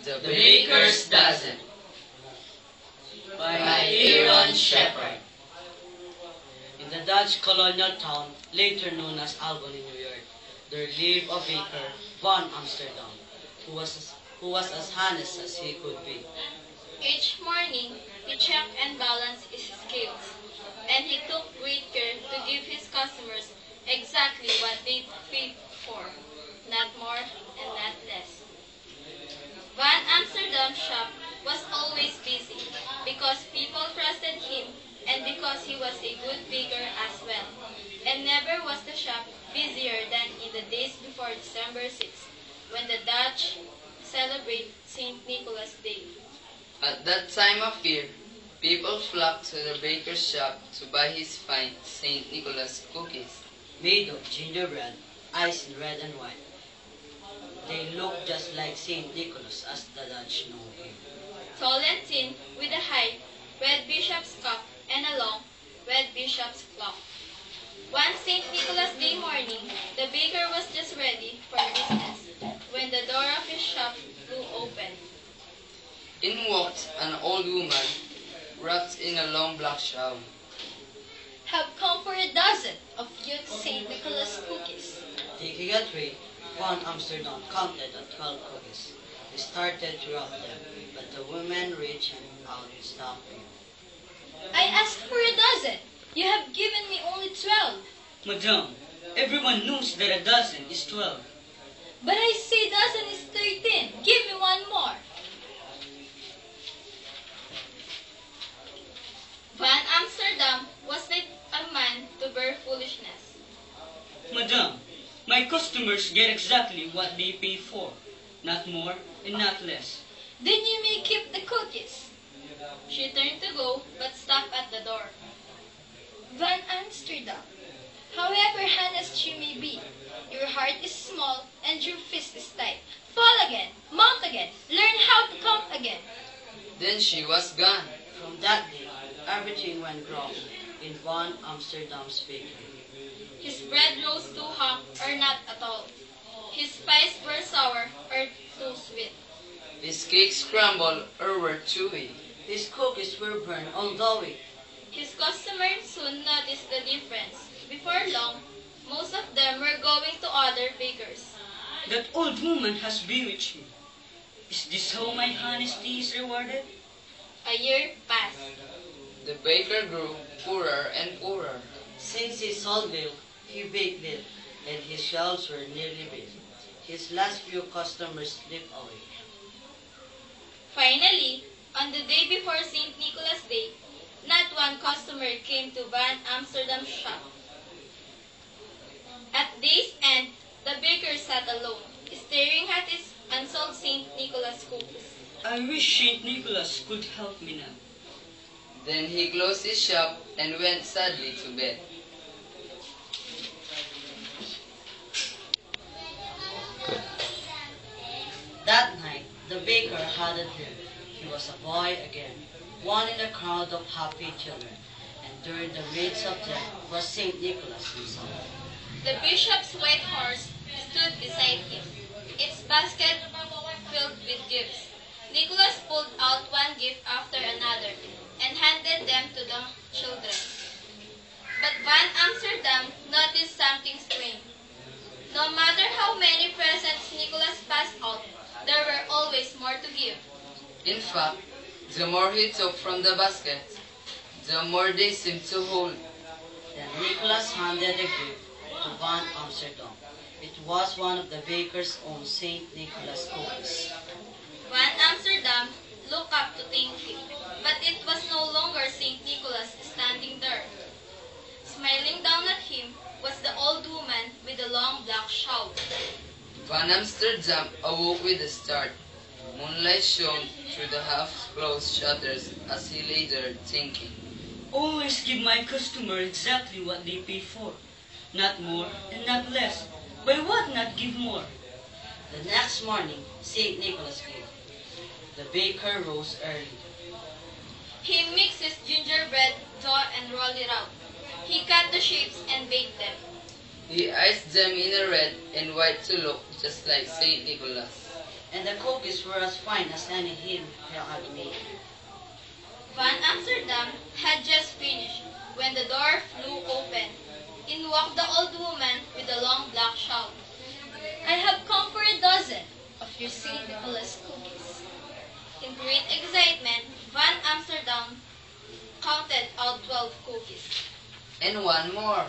The Baker's Dozen by Aaron Shepard. In the Dutch colonial town, later known as Albany, New York, there lived a baker, von Amsterdam, who was as honest as he could be. Each morning, he checked and balanced his scales, and he took great care to give his customers exactly what they paid for, not more and not less. Van Amsterdam's shop was always busy because people trusted him and because he was a good baker as well. And never was the shop busier than in the days before December 6th, when the Dutch celebrate St. Nicholas Day. At that time of year, people flocked to the baker's shop to buy his fine St. Nicholas cookies. Made of gingerbread, iced in red and white. They looked just like St. Nicholas as the Dutch know him. Tall and thin, with a high red bishop's cap and a long red bishop's clock. One St. Nicholas Day morning, the baker was just ready for business when the door of his shop flew open. In walked an old woman, wrapped in a long black shawl. Have come for a dozen of cute St. Nicholas cookies. Taking a tray, von Amsterdam counted on 12 cookies. He started to wrap them, but the woman reached out and stopped him. I asked for a dozen. You have given me only 12. Madame, everyone knows that a dozen is 12. But I say dozen is 13. Give me one more. Van Amsterdam was like a man to bear foolishness. Madame, my customers get exactly what they pay for, not more and not less. Then you may keep the cookies. She turned to go, but stopped at the door. Van Amsterdam, however honest you may be, your heart is small and your fist is tight. Fall again, mount again, learn how to come again. Then she was gone. From that day, everything went wrong in von Amsterdam's bakery. His bread rose too hot or not at all. His pies were sour or too sweet. His cakes crumbled or were chewy. His cookies were burned all doughy. His customers soon noticed the difference. Before long, most of them were going to other bakers. That old woman has bewitched me. Is this how my honesty is rewarded? A year passed. The baker grew poorer and poorer. Since he sold milk, he baked little, and his shelves were nearly bare. His last few customers slipped away. Finally, on the day before St. Nicholas Day, not one customer came to Van Amsterdam's shop. At day's end, the baker sat alone, staring at his unsold St. Nicholas cookies. I wish St. Nicholas could help me now. Then he closed his shop and went sadly to bed. That night, the baker had a dream. He was a boy again, one in a crowd of happy children, and during the midst of them was St. Nicholas himself. The bishop's white horse stood beside him, its basket filled with gifts. Nicholas pulled out one gift after another and handed them to the children. But Van Amsterdam noticed something strange. No matter how many presents Nicholas passed out, there were always more to give. In fact, the more he took from the basket, the more they seemed to hold. Then Nicholas handed a gift to Van Amsterdam. It was one of the baker's own St. Nicholas cookies. Van Amsterdam looked up to thank him, but it was no longer St. Nicholas standing there. Smiling down at him was the old woman with the long black shawl. Van Amsterdam awoke with a start. Moonlight shone through the half-closed shutters as he lay there thinking. Always give my customer exactly what they pay for, not more and not less. By what not give more? The next morning, St. Nicholas came. The baker rose early. He mixed his gingerbread dough and rolled it out. He cut the shapes and baked them. He iced them in a red and white to look just like St. Nicholas. and the cookies were as fine as any he had made. Van Amsterdam had just finished when the door flew open. In walked the old woman with the long black shawl. I have come for a dozen of your St. Nicholas cookies. In great excitement, Van Amsterdam counted out 12 cookies. And one more.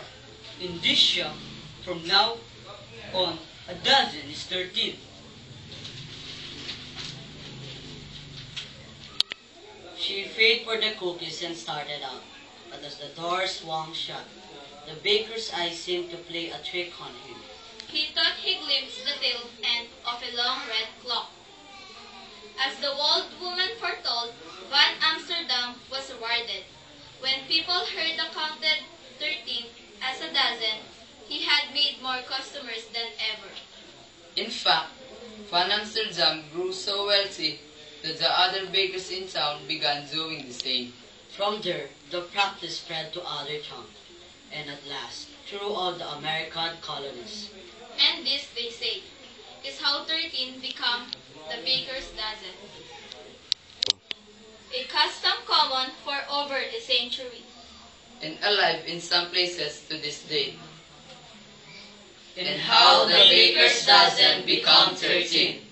Indicia, from now on, a dozen is 13. She paid for the cookies and started out. But as the door swung shut, the baker's eyes seemed to play a trick on him. He thought he glimpsed the tail end of a long red clock. As the old woman foretold, Van Amsterdam was rewarded. When people heard the counted 13 as a dozen, he had made more customers than ever. In fact, Van Amsterdam grew so wealthy that the other bakers in town began doing the same. From there, the practice spread to other towns, and at last, through all the American colonies. And this, they say, is how 13 become the baker's dozen. A custom common for over a century. And alive in some places to this day. And how the baker's dozen become 13.